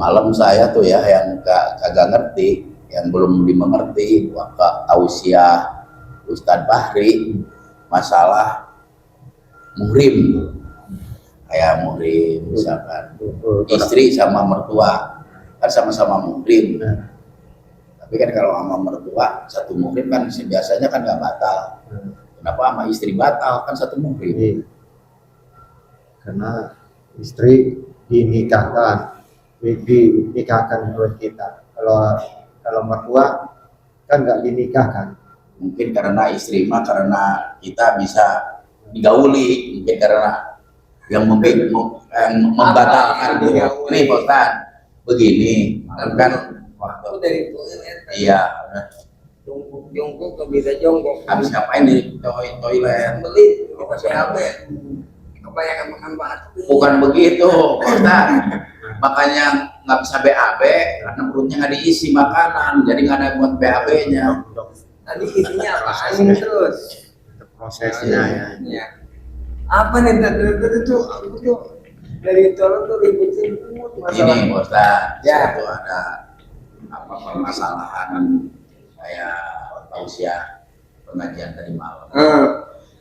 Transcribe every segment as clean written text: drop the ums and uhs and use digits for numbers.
Semalam saya tuh ya yang kagak ngerti, yang belum dimengerti, waktu tausiah Ustadz Bahri masalah muhrim, kayak muhrim misalkan istri sama mertua kan sama-sama muhrim. Tapi kan kalau sama mertua satu muhrim kan biasanya kan nggak batal. Kenapa sama istri batal, kan satu muhrim? Karena istri dinikahkan oleh kita. Kalau mertua kan nggak dinikahkan. Mungkin karena istri mah karena kita bisa digauli, mungkin karena yang membatalkan ini Pak Ustaz begini kan waktu dari itu iya jongkok ke bisa jongkok habis ngapain di toilet beli PHB kebanyakan makan batu bukan begitu Pak Ustaz. Makanya nggak bisa BAB karena perutnya nggak diisi makanan, jadi nggak ada buat BAB-nya. tadi isinya apa angin terus Prosesnya ya. Apa nih tadi tuh aku tuh dari tolong tuh ributin masalah Ini Pak Ustaz, ya. itu ada apa permasalahan saya tausiah pengajian tadi malam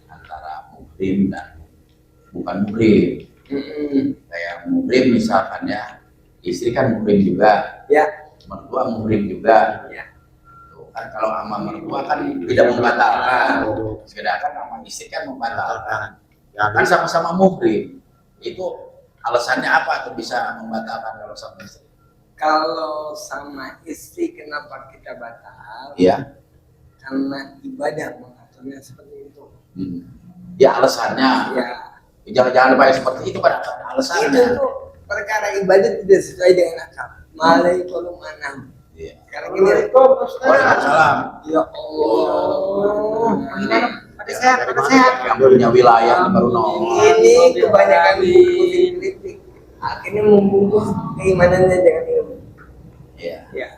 antara muhrim dan bukan muhrim. Kayak muhrim misalkan ya, istri kan muhrim juga, ya mertua muhrim juga. ya Tuh, kan kalau sama mertua kan tidak membatalkan, sedangkan sama istri kan membatalkan. Kan sama-sama muhrim. Itu alasannya apa tuh bisa membatalkan kalau sama istri? kalau sama istri kenapa kita batal Iya. karena ibadah mengaturnya seperti itu Ya alasannya. ya Jangan lupa seperti itu pada itu alasannya. tuh perkara ibadah tidak sesuai dengan akal malai kolom anam Iya. sekarang gini Waalaikumsalam. ya Allah Yang punya wilayah baru nongol. ini kebanyakan pusing kritik akhirnya membungkus keimanannya dengan ilmu Iya. ya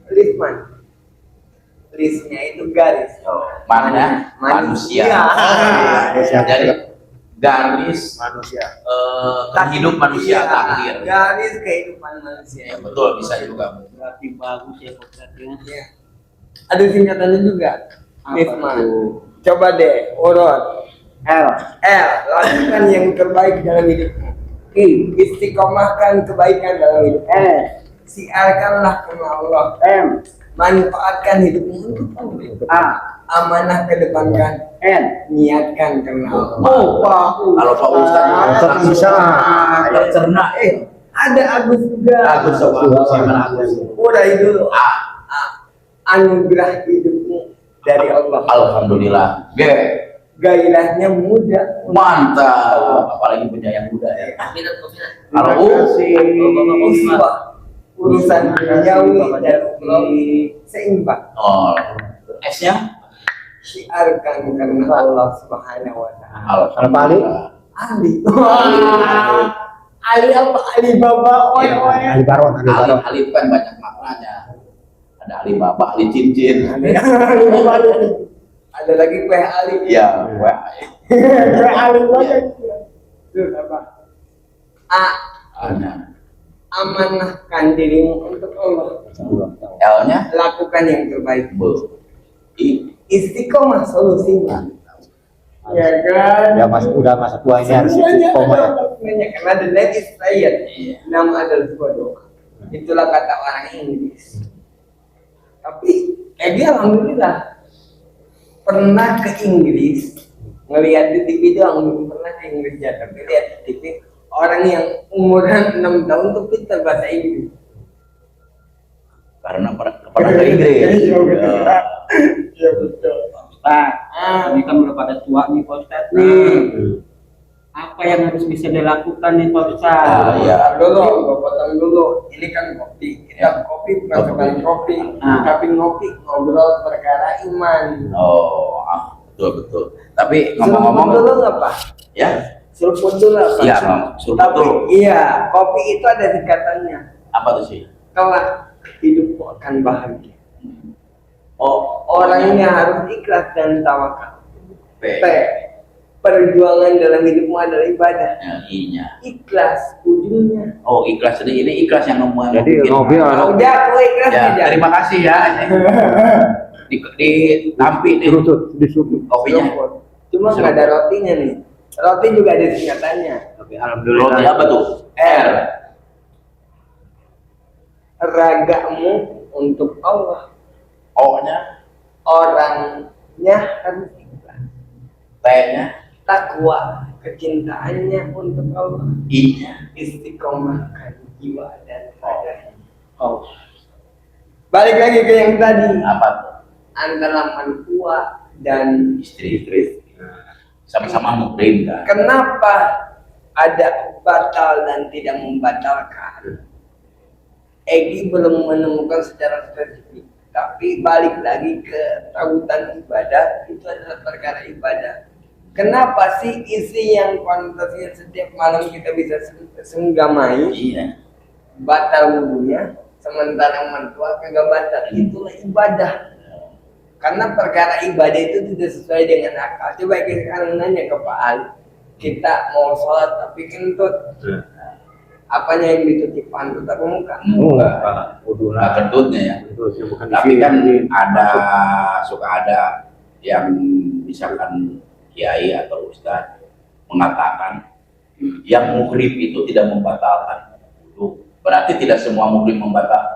Risman risnya itu garis Mana? Manusia. Jadi garis manusia. hidup manusia Iya, takdir. garis kehidupan manusia Ya, betul bisa juga. Berarti bagus ya podcastnya. ya. Ada singkatannya juga Apa Risman tuh? coba deh urut L. lakukan yang terbaik dalam hidupmu istiqomahkan kebaikan dalam hidup siarkanlah karena Allah M. manfaatkan hidupmu untuk Allah A. amanah kedepankan N. niatkan karena Allah Kalau Pak Ustadz Ustadz bisa. tercerna. ada Agus juga Agus gimana Agus? udah dulu anugerah hidupmu dari Allah Alhamdulillah. gairahnya muda Mantap. Apalagi punya yang muda ya. Kalau uswah urusan duniawi dan ukhrawi seimbang oh, S-nya syiarkan karena Allah Subhanahu wa taala Alhamdulillah. Ali Ali apa Alibaba Alibaron. Ali kan banyak maknanya. Ada Alibaba, Ali cincin. ada lagi kue Ali Iya, kue Ali banget itu apa Ada. amanahkan dirimu untuk Allah L-nya lakukan yang terbaik istiqomah solusinya ya kan Ya udah masa tua ini harus istiqomah ya. karena the next is tired Iya. nama adalah sebuah doa itulah kata orang Inggris tapi dia alhamdulillah pernah ke Inggris ngelihat di TV doang belum pernah ke Inggris ya tapi lihat di TV orang yang umuran 6 tahun tuh pintar bahasa Inggris karena pernah ke Inggris. iya betul Ini kan udah pada tua nih Pak Ustadz. Apa yang harus bisa dilakukan nih Pak Ustadz? Iya. dulu gua potong dulu ini kan kopi kita kopi bukan sekali kopi tapi ngopi ngobrol perkara iman Oh, betul. Tapi seruput ngomong-ngomong dulu nggak Pak? ya, Seruput dulu apa? iya, seruput Tapi dulu. iya, kopi itu ada singkatannya. Apa tuh sih? Kelak hidupmu akan bahagia. Oh, orangnya harus ikhlas dan tawakal. P. T. perjuangan dalam hidupmu adalah ibadah. Ya, I-nya. Ikhlas ujungnya. Oh, ikhlas ini ikhlas yang ngomong. Jadi Robi Kalau udah aku ikhlas Ya, tidak. terima kasih ya. Di tampi nih disubit. kopinya. Cuma nggak ada rotinya nih. Roti juga ada singkatannya. Tapi alhamdulillah. Roti apa tuh? R. Ragamu untuk Allah. O-nya, Orangnya harus ikhlas. T-nya, Takwa, kecintaannya untuk Allah. I-nya. Istiqomahkan jiwa dan badan. Oh, Balik lagi ke yang tadi. apa tuh? Antara mertua dan Istri. Sama-sama muhrim kan? kenapa ada batal dan tidak membatalkan? Egi belum menemukan secara spesifik, tapi balik lagi ke tautan ibadah, itu adalah perkara ibadah. Kenapa sih isi yang fantasinya setiap malam kita bisa senggamai Iya. batal wudhunya, sementara mertua kagak batal? Itulah ibadah. Karena perkara ibadah itu tidak sesuai dengan akal. Coba kita sekarang nanya ke Pak Ali, kita mau sholat tapi kentut, apanya yang ditutup, pantut atau muka? Enggak. Nah, kentutnya ya. Bukan Tapi kan suka ada yang misalkan kiai atau ustadz mengatakan yang muhrim itu tidak membatalkan wudu. Berarti tidak semua muhrim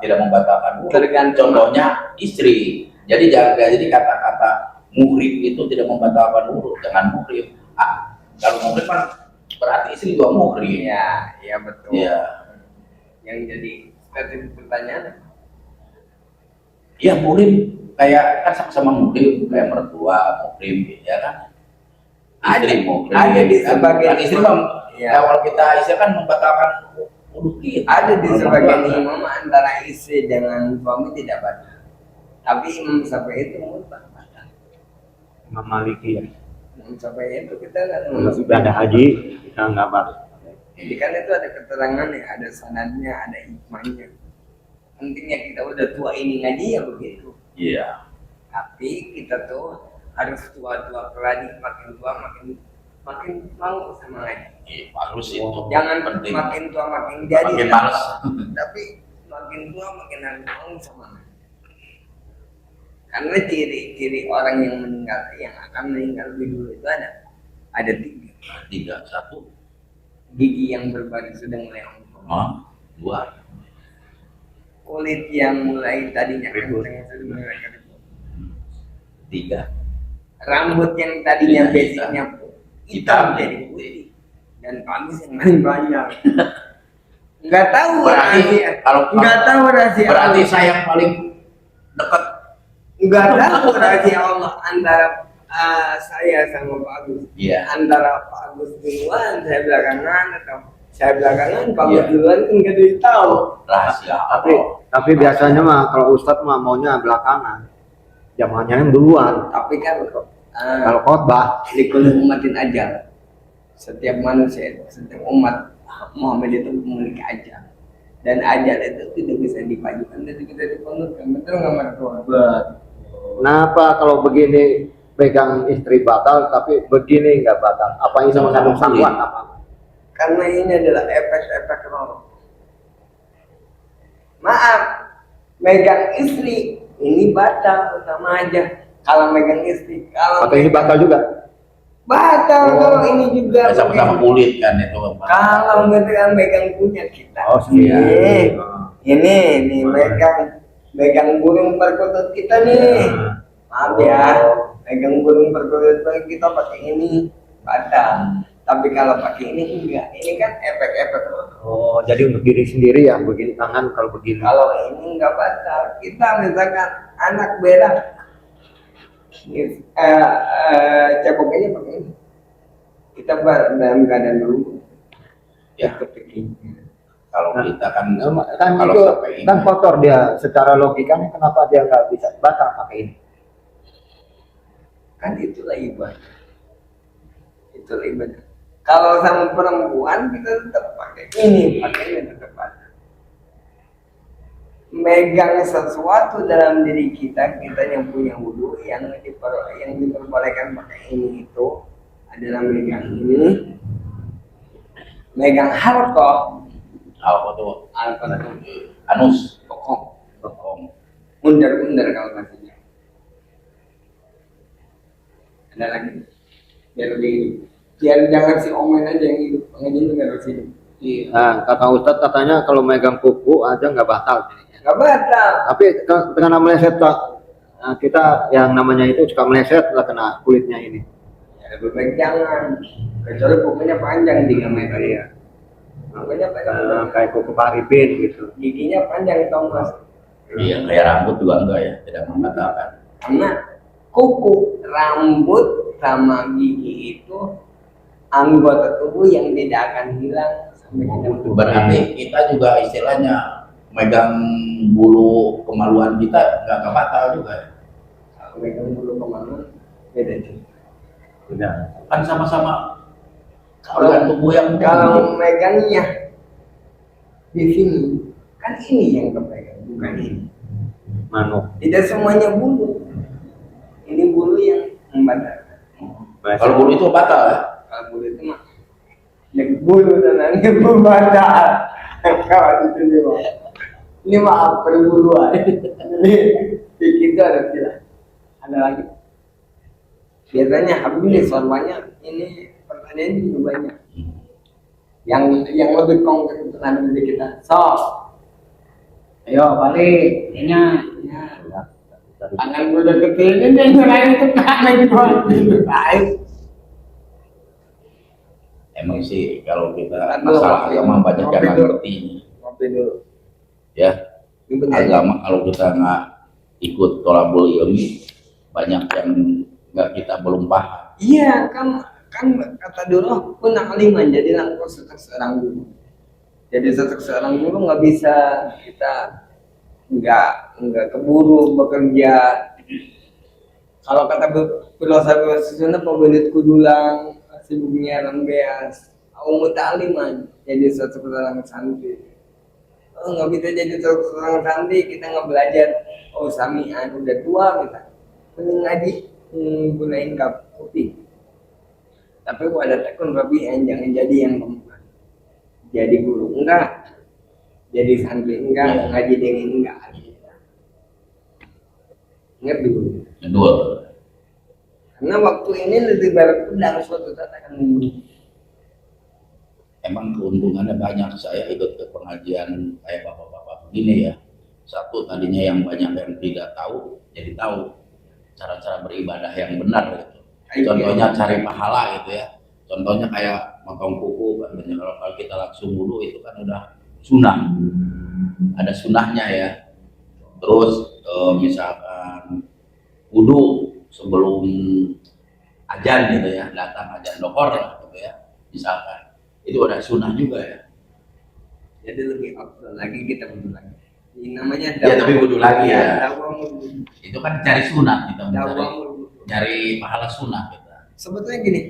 tidak membatalkan wudu. Tergantung. Contohnya istri. Jadi jangan jadi kata-kata muhrim itu tidak membatalkan wudu. Jangan muhrim. Kalau muhrim kan berarti istri juga muhrim. Iya, iya betul. Iya. Yang jadi spesifik pertanyaan, Iya muhrim kayak kan sama-sama muhrim kayak mertua muhrim ya kan. Istri muhrim. ada di kan? sebagian Kan istri mah Iya. kalau kita istri kan membatalkan wudu kita. ada di Kalau sebagian mertua, imam antara istri dengan suami tidak batal. Tapi Imam Syafi'i itu mutlak batal. Imam Maliki. Imam Syafi'i itu kita nggak Sudah ada haji, kita nggak batal. Jadi kan itu ada keterangan ya, ada sanadnya, ada hikmahnya. Pentingnya kita udah tua ini ngaji ya begitu. Iya. Tapi kita tuh harus tua-tua keladi, makin tua makin mau sama ngaji. Iya, harus itu. Jangan penting. makin tua makin jadi. Makin males. Tapi makin tua makin harus mau sama ngaji. Karena ciri-ciri orang yang meninggal, yang akan meninggal lebih dulu itu ada tiga. 3, 1, Gigi yang berbaris sudah mulai ongkong. 2, Kulit yang mulai tadinya kencang sudah mulai keriput. 3. Rambut yang tadinya Iya, basicnya hitam jadi putih. Dan kumis yang paling banyak. Nggak tahu Berarti rahasia. kalau Nggak tahu rahasia. berarti Allah. saya yang paling dekat. Nggak tahu rahasia Allah antara saya sama Pak Agus. Iya. Antara Pak Agus duluan, saya belakangan, atau saya belakangan, Pak Agus Iya. duluan kan nggak ada yang tahu. Rahasia Tapi Allah. biasanya mah kalau Ustadz mah maunya belakangan. Zamannya yang duluan. Tapi kan Kalau khotbah, likul umatin ajal. Setiap manusia, setiap umat Muhammad itu memiliki ajal. Dan ajal itu tidak bisa dipajukan dan tidak bisa dipenuhkan. Betul nggak mertua? kenapa kalau begini pegang istri batal, tapi begini nggak batal? Apa ini sama mengandung sangguan apa? Karena ini adalah efek-efek rokok. Maaf, megang istri ini batal sama aja. Kalau megang istri, kalau Atau ini batal juga? batal kalau ini juga. Sama-sama kulit kan itu. Kalau nggak megang punya kita. Oh, iya. Ini megang burung perkutut kita nih. Maaf ya, megang burung perkutut kita pakai ini batal. Tapi kalau pakai ini enggak. Ini kan efek-efek. Oh, jadi untuk diri sendiri ya, begini tangan kalau begini. Kalau ini enggak batal, kita misalkan anak berak, ceboknya pakai ini. Kita dalam keadaan dulu. Ya. Kalau kita kan Kan kalau itu sampai ini. kan kotor dia. Secara logikanya kenapa dia nggak bisa batal pakai ini? Kan itulah ibadah. Itulah ibadah. Kalau sama perempuan kita tetap pakai ini tetap ada. Megang sesuatu dalam diri kita yang punya wudhu yang diperbolehkan pakai ini itu adalah megang ini, megang harko, Apa tuh? harko Anus, pokok, bokong. undar-undar kalau bahasanya. Ada lagi, biar lebih hidup. Biar jangan si omen aja yang hidup, pengajian juga harus hidup. Iya. Nah, kata Ustadz katanya kalau megang kuku aja nggak batal. Gak batal. Tapi dengan meleset kita yang namanya itu suka meleset lah kena kulitnya ini. Ya, lebih baik jangan. Kecuali kukunya panjang 3 meter ya. Makanya panjang. Kayak kuku paribin gitu. Giginya panjang tau mas. Iya, kayak rambut juga enggak ya, tidak membatalkan. Karena kuku, rambut, sama gigi itu anggota tubuh yang tidak akan hilang sampai kita mati. Berarti kita juga istilahnya megang bulu kemaluan kita nggak batal juga ya. Kalau megang bulu kemana, beda sih. Udah. Kan sama-sama organ tubuh yang Kalau megangnya di sini, kan ini yang kepegang, bukan ini. Manuk. Tidak semuanya bulu. Ini bulu yang membatalkan. kalau bulu itu batal ya. Kalau bulu itu mah bulu tenangnya membatal. Kalau itu dia mah. Ini mah perbuluan. Jadi itu ada tidak. Ada lagi. Biasanya habis sorbannya ini pertanyaan juga banyak. Yang lebih konkret pertanyaan dari kita. So, Ayo balik. Ininya. ya, tangan gue udah kecil ini yang lain itu kanan gue. Baik. Emang sih kalau kita Aduh, masalah agama banyak yang nggak ngerti Ngopi dulu. ya. Ini benar. Agama kalau kita nggak ikut tolabul ilmi banyak yang nggak kita belum paham. Iya kan kata dulu pun aliman jadi langsung seorang guru. Jadi seorang guru nggak bisa kita nggak keburu bekerja. Kalau kata filosofi Sunda pembelit kudulang sibuknya rambeas au muta'aliman jadi seorang santri. Oh, nggak bisa jadi seorang santri kita nggak belajar. Oh samian udah tua kita mending ngaji gunain kopi. Tapi kalau ada tekun Rabi jangan jadi yang keempat. Jadi guru enggak, jadi santri enggak, ngaji dengan enggak. Ingat dulu. Kedua, Karena waktu ini lebih berpedang suatu saat akan membunuh. emang keuntungannya banyak. Saya ikut ke pengajian kayak bapak-bapak begini ya. Satu, tadinya yang banyak yang tidak tahu jadi tahu cara-cara beribadah yang benar gitu. Contohnya cari pahala gitu ya. Contohnya kayak motong kuku, katanya kalau kita langsung wudhu itu kan udah sunnah, ada sunnahnya ya. Terus misalkan wudhu sebelum ajan gitu ya, datang ajan dohor lah gitu ya, misalkan itu ada sunnah juga ya. Jadi lebih afdal lagi kita wudhu lagi. Ini namanya Ya tapi wudhu lagi ya. dawam wudhu. Itu kan cari sunnah kita Dawam mencari, wudhu. cari pahala sunnah kita. Sebetulnya gini,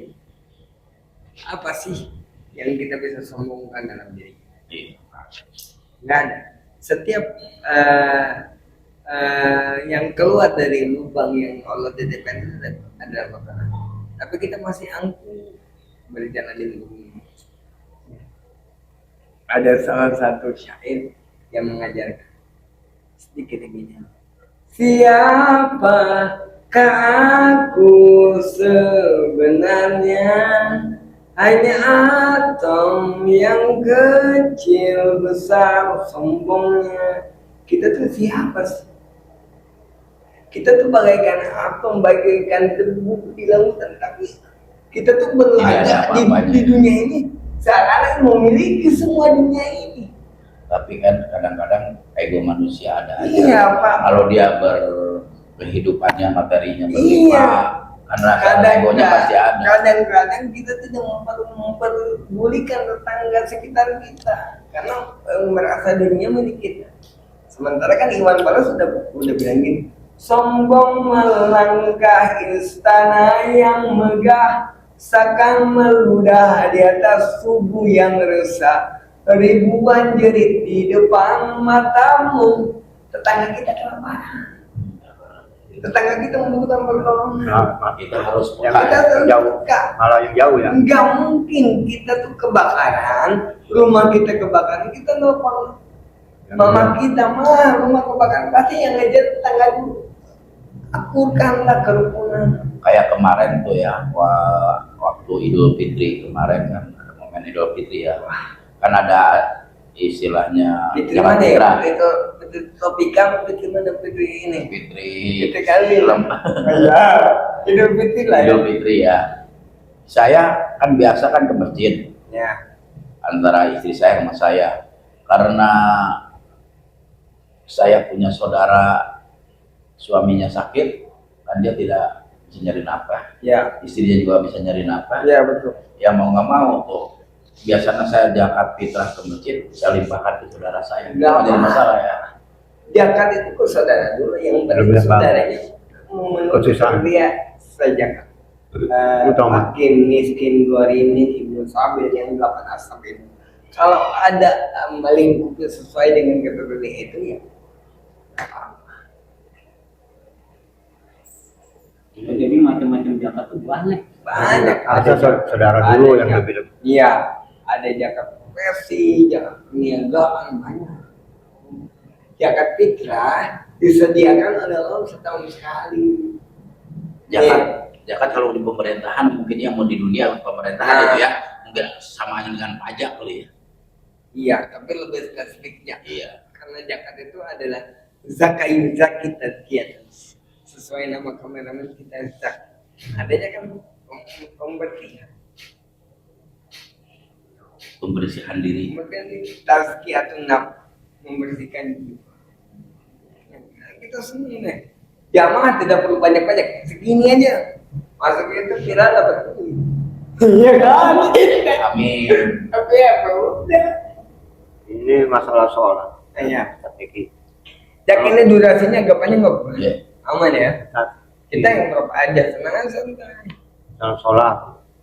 apa sih yang kita bisa sombongkan dalam diri? Iya. Nggak ada. Setiap yang keluar dari lubang yang Allah titipkan itu adalah makanan. Tapi kita masih angkuh berjalan di bumi. Ada salah satu syair yang mengajarkan sedikit begini. Siapakah aku sebenarnya? Hanya atom yang kecil besar sombongnya. Kita tuh siapa sih? Kita tuh bagaikan atom, bagaikan debu di lautan, tapi kita tuh belum Tidak ada ada apa-apanya. di dunia ini. Seakan memiliki semua dunia ini. Tapi kan kadang-kadang ego manusia ada aja. Iya Pak. Kalau dia berkehidupannya materinya Iya. berlimpah, karena egonya pasti ada. Kadang-kadang kita tidak memperdulikan tetangga sekitar kita karena merasa dirinya milik kita. Sementara kan Iwan Fals udah bilang gini, sombong melangkah istana yang megah, seakan meludah di atas tubuh yang resah. Ribuan jerit di depan matamu, tetangga kita kelaparan. tetangga kita membutuhkan pertolongan. Nah, Kita harus yang peka. Kita harus jauh, peka. malah yang jauh ya. Enggak mungkin kita tuh kebakaran, rumah kita kebakaran, kita nelfon mama kita, mah rumah kebakaran, pasti yang ngejar tetangga dulu. Akurkanlah kerukunan. Kayak kemarin tuh ya, waktu Idul Fitri kemarin kan, ada momen Idul Fitri ya, kan ada istilahnya Fitri jalan mana ya? fitrah. Fitri topika, Fitri mana? Fitri ini. Fitri Fitri kali. film. Ya, Idul Fitri lah ya. Idul Fitri ya. Saya kan biasa kan ke masjid Ya. antara istri saya sama saya, karena saya punya saudara suaminya sakit, kan dia tidak bisa nyari nafkah, Ya. istrinya juga bisa nyari nafkah. Ya betul. Ya mau nggak mau tuh, biasanya saya zakat fitrah ke masjid, saya limpahkan ke saudara saya. Nggak Nggak jadi apa. masalah ya. Zakat itu ke saudara dulu, yang penting Lebih saudaranya memenuhi Kesusahan. dia saja. Utama. Makin miskin dua ini Ibnu Sabil yang 8 asab itu. Kalau ada melingkupi sesuai dengan kategori itu ya Jadi macam-macam zakat tuh banyak. banyak. Ada saudara dulu yang lebih. Iya, ada zakat profesi, zakat perniagaan banyak. Zakat fitrah disediakan oleh Allah setahun sekali. Zakat kalau di pemerintahan mungkin yang mau di dunia pemerintahan itu ya, mungkin sama dengan pajak kali ya. Iya, tapi lebih spesifiknya. Iya. Karena zakat itu adalah zakai zakit tazkiyah. Sesuai nama kameramen kita zak. Adanya kan pembersihan. Pembersihan diri. Kemudian tazkiyatun nafs, membersihkan diri. Nah, kita semua nih. Jamaah tidak perlu banyak-banyak, segini aja. Masuk itu viral dapat duit. Iya kan? Amin. Tapi ya udah. Ini masalah sholat. Iya. Strategi. Jak ini durasinya agak panjang nggak boleh. Iya. Aman ya. Kita yang berapa aja, senang santai. Dalam sholat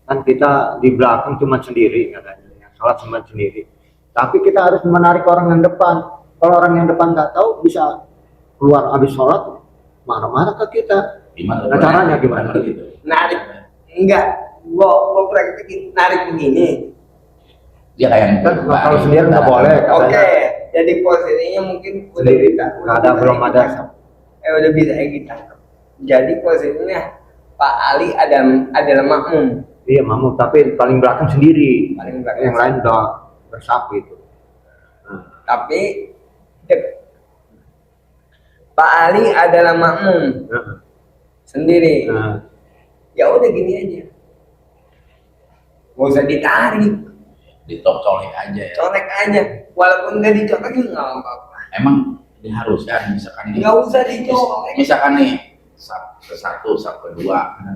kan kita di belakang cuma sendiri katanya, sholat cuma sendiri. Tapi kita harus menarik orang yang depan. Kalau orang yang depan nggak tahu bisa keluar habis sholat marah-marah ke kita. Gimana? Nah, caranya gimana? gitu? Narik, enggak. Gua praktekin narik begini. Dia kayak Kan kalau sendiri nggak boleh. Oke, Katanya. jadi posisinya mungkin udah Sendiri. bisa. Nggak ada, belum ada. Udah bisa kita. Jadi posisinya Pak Ali adalah makmum. Iya makmum, tapi paling belakang sendiri. Paling belakang. Yang lain udah bersapi itu. Tapi Pak Ali adalah makmum sendiri. Nah, Ya udah gini aja. Gak usah ditarik, dicolek aja ya. colek aja. Walaupun nggak dicolek juga nggak apa-apa. Emang diharuskan misalkan nih. Nggak usah dicolek. Misalkan nih sab ke-1, sab ke-2,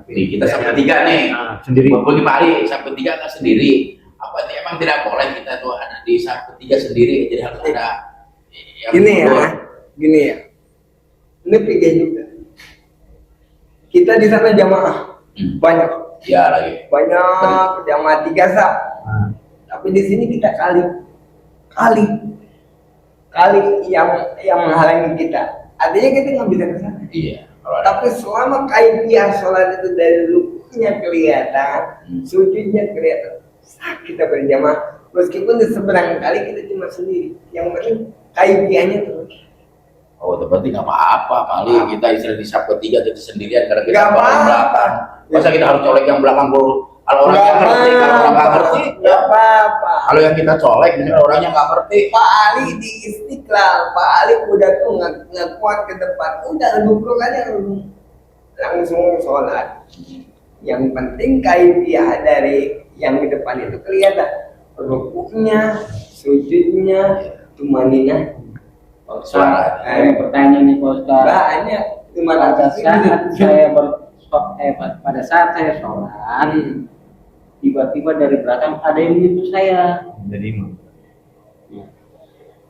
nih kita sab ke-3 nih. nah, sendiri. Bagi Mari sab ke-3 kan sendiri. Apa ini emang tidak boleh kita tuh ada di sab ke-3 sendiri, jadi harus ada yang Gini ya, mundur. gini ya. Ini pikir juga. Kita di sana jamaah banyak, Ya lagi. banyak jamaah 3 sab. Nah, Tapi di sini kita kali yang menghalangi kita. Artinya kita nggak bisa ke sana. Iya. Kalau ada Tapi selama kaifiah sholat itu dari rukunya kelihatan, sujudnya kelihatan, sah kita berjamaah. Meskipun di seberang kali kita cuma sendiri. Yang penting kaifiahnya terus. oh, itu berarti nggak apa-apa, paling kita istilah di sab ke-3 jadi sendirian karena kita Nggak paling apa-apa. belakang. Masa kita harus colek yang belakang dulu? Kalau orang yang ngerti, kalau orang nggak ngerti, nggak apa-apa. kalau yang kita colek, misalnya orangnya nggak ngerti, Pak Ali di Istiqlal, Pak Ali udah tuh nggak kuat ke depan, udah duduk aja langsung sholat. Yang penting kaifiah dari yang di depan itu kelihatan, rukuknya, sujudnya, tumaninah. suara. Ada pertanyaan nih Pak Ustaz. Banyak. Cuma Pada sih saat saya pada saat saya sholat, tiba-tiba dari belakang ada yang menyentuh saya. jadi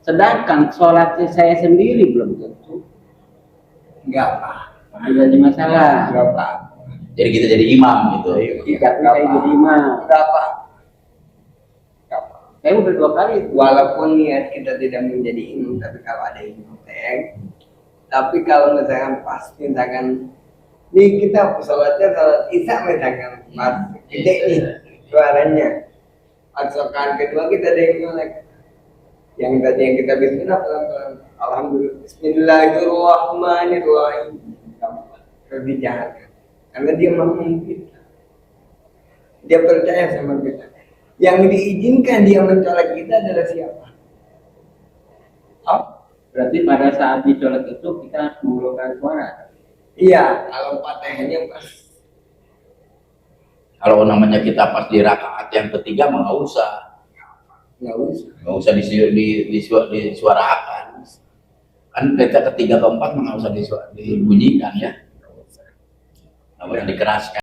Sedangkan sholat saya sendiri belum tentu nggak apa, jadi masalah. nggak apa, Jadi kita jadi imam gitu. Tidak saya jadi imam. nggak apa. Nggak apa. Saya udah 2 kali. Walaupun niat kita tidak menjadi imam, tapi kalau ada imam Tapi kalau misalkan pas misalkan ini kita sholatnya sholat isya misalkan pas gede nih suaranya. Pasokan kedua kita ada yang melek. Yang tadi yang kita bismillah pelan-pelan. Alhamdulillah. Bismillahirrahmanirrahim. Lebih jahat. Karena dia mampu kita. Dia percaya sama kita. Yang diizinkan dia mencolek kita adalah siapa? Oh, Berarti pada saat dicolek itu kita harus mengeluarkan suara. iya. Kalau fatihahnya pas. Kalau namanya kita pas di rakaat yang ketiga mah nggak usah disuarakan. Kan kita ketiga keempat mah nggak usah dibunyikan ya, nggak usah dikeraskan.